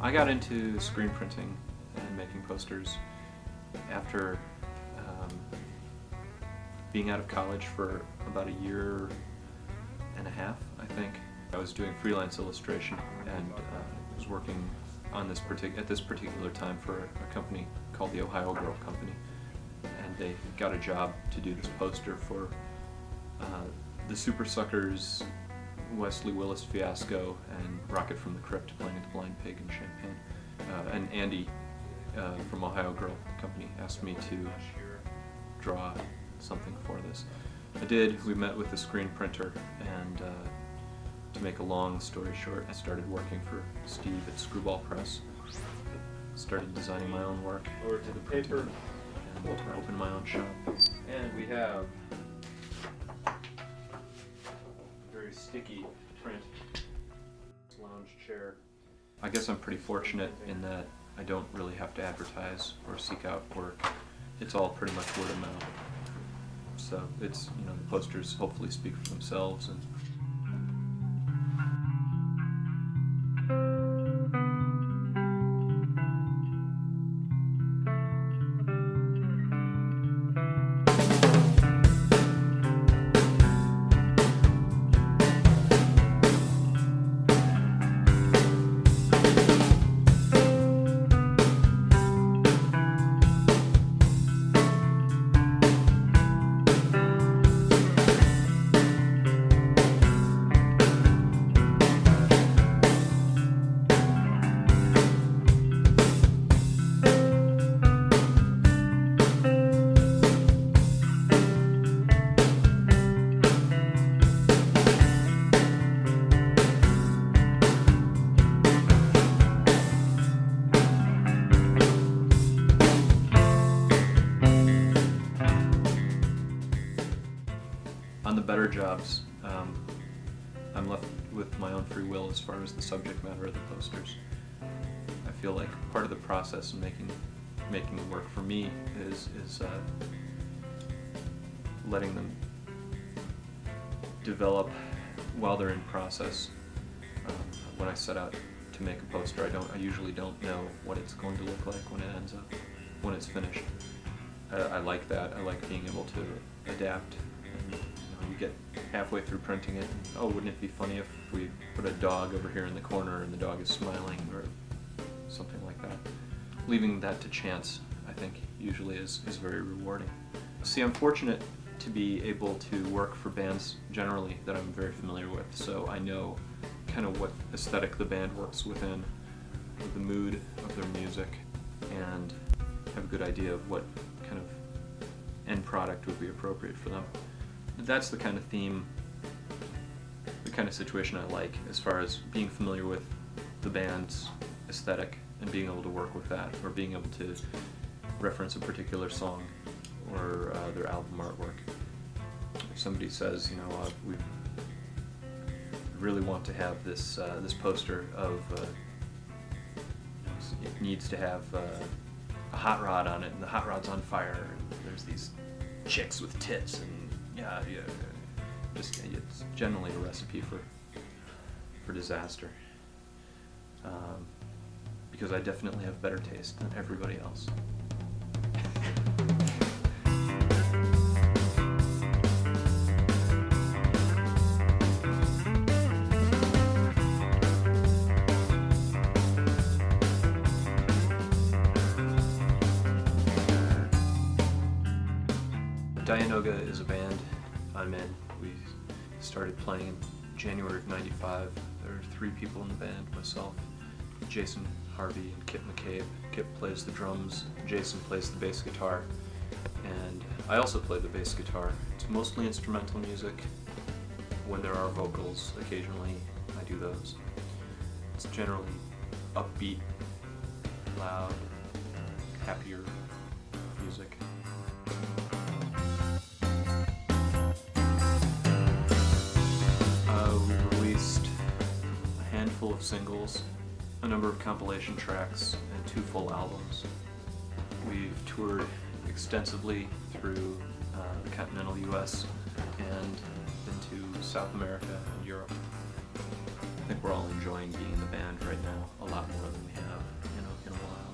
I got into screen printing and making posters after being out of college for about a year and a half, I think. I was doing freelance illustration and was working on this at this particular time for a company called the Ohio Girl Company, and they got a job to do this poster for the Super Suckers, Wesley Willis Fiasco, and Rocket from the Crypt playing at the Blind Pig in Champaign. And Andy from Ohio Girl Company asked me to draw something for this. I did. We met with the screen printer, and to make a long story short, I started working for Steve at Screwball Press. Started designing my own work. Over to the paper. And opened my own shop. And we have a very sticky print lounge chair. I guess I'm pretty fortunate in that I don't really have to advertise or seek out work. It's all pretty much word of mouth. So it's, the posters hopefully speak for themselves. And on the better jobs, I'm left with my own free will as far as the subject matter of the posters. I feel like part of the process of making the work for me is letting them develop while they're in process. When I set out to make a poster, I usually don't know what it's going to look like when it's finished. I like that. I like being able to adapt. And, you get halfway through printing it, and, oh, wouldn't it be funny if we put a dog over here in the corner and the dog is smiling, or something like that. Leaving that to chance, I think, usually is very rewarding. See, I'm fortunate to be able to work for bands generally that I'm very familiar with, so I know kind of what aesthetic the band works within, the mood of their music, and have a good idea of what kind of end product would be appropriate for them. That's the kind of theme, the kind of situation I like, as far as being familiar with the band's aesthetic and being able to work with that, or being able to reference a particular song or their album artwork. If somebody says, we really want to have this poster of, it needs to have a hot rod on it, and the hot rod's on fire, and there's these chicks with tits, and it's generally a recipe for disaster. Because I definitely have better taste than everybody else. Dianogah is a band I'm in. We started playing in January of '95. There are 3 people in the band: myself, Jason Harvey, and Kip McCabe. Kip plays the drums, Jason plays the bass guitar, and I also play the bass guitar. It's mostly instrumental music. When there are vocals, occasionally I do those. It's generally upbeat, loud, happier music. We released a handful of singles, a number of compilation tracks, and 2 full albums. We've toured extensively through the continental US and into South America and Europe. I think we're all enjoying being in the band right now a lot more than we have, in a while.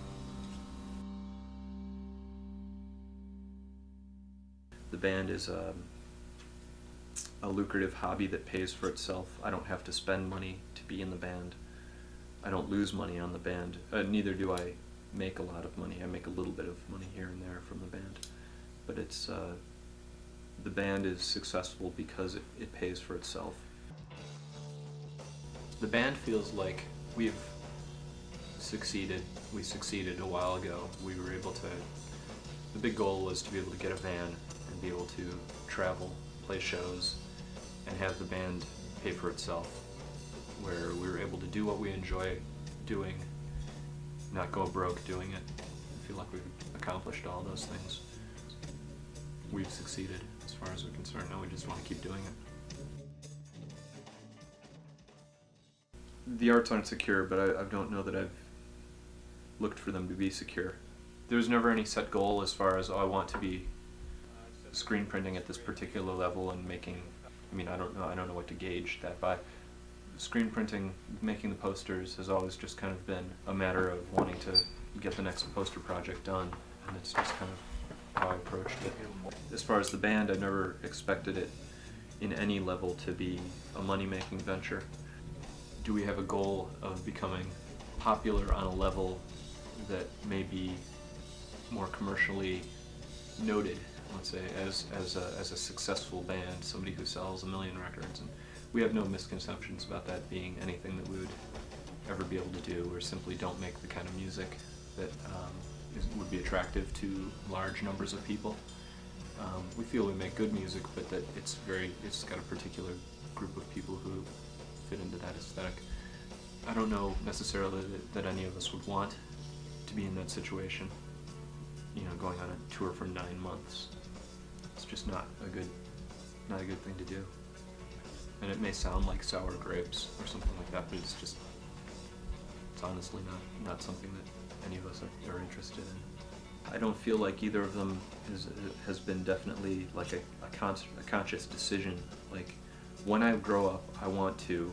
The band is a lucrative hobby that pays for itself. I don't have to spend money to be in the band. I don't lose money on the band. Neither do I make a lot of money. I make a little bit of money here and there from the band. But it's the band is successful because it pays for itself. The band feels like we've succeeded. We succeeded a while ago. We were able to, the big goal was to be able to get a van and be able to travel, play shows, and have the band pay for itself, where we were able to do what we enjoy doing, not go broke doing it. I feel like we've accomplished all those things. We've succeeded as far as we're concerned. Now we just want to keep doing it. The arts aren't secure, but I don't know that I've looked for them to be secure. There was never any set goal as far as, I want to be screen printing at this particular level and making, I don't know what to gauge that by. Screen printing, making the posters has always just kind of been a matter of wanting to get the next poster project done, and it's just kind of how I approached it. As far as the band, I never expected it in any level to be a money-making venture. Do we have a goal of becoming popular on a level that may be more commercially noted, let's say, as a successful band, somebody who sells 1 million records? And we have no misconceptions about that being anything that we would ever be able to do. We simply don't make the kind of music that would be attractive to large numbers of people. We feel we make good music, but that it's got a particular group of people who fit into that aesthetic. I don't know necessarily that any of us would want to be in that situation, going on a tour for 9 months. It's just not a good thing to do. And it may sound like sour grapes or something like that, but it's honestly not something that any of us are interested in. I don't feel like either of them has been definitely like a conscious decision. Like, when I grow up, I want to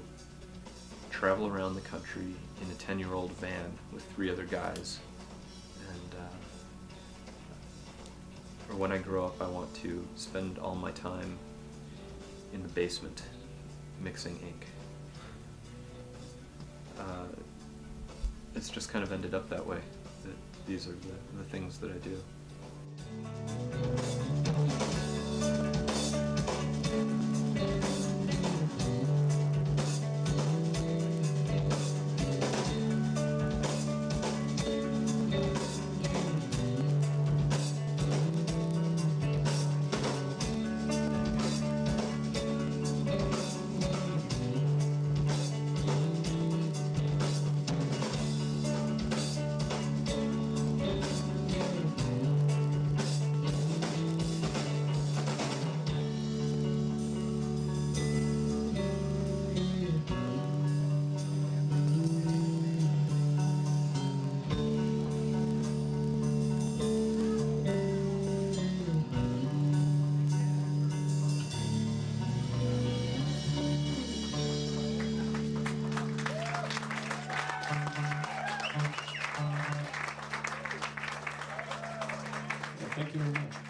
travel around the country in a 10-year-old van with 3 other guys, and or when I grow up, I want to spend all my time in the basement mixing ink. It's just kind of ended up that way, that these are the things that I do. Thank you very much.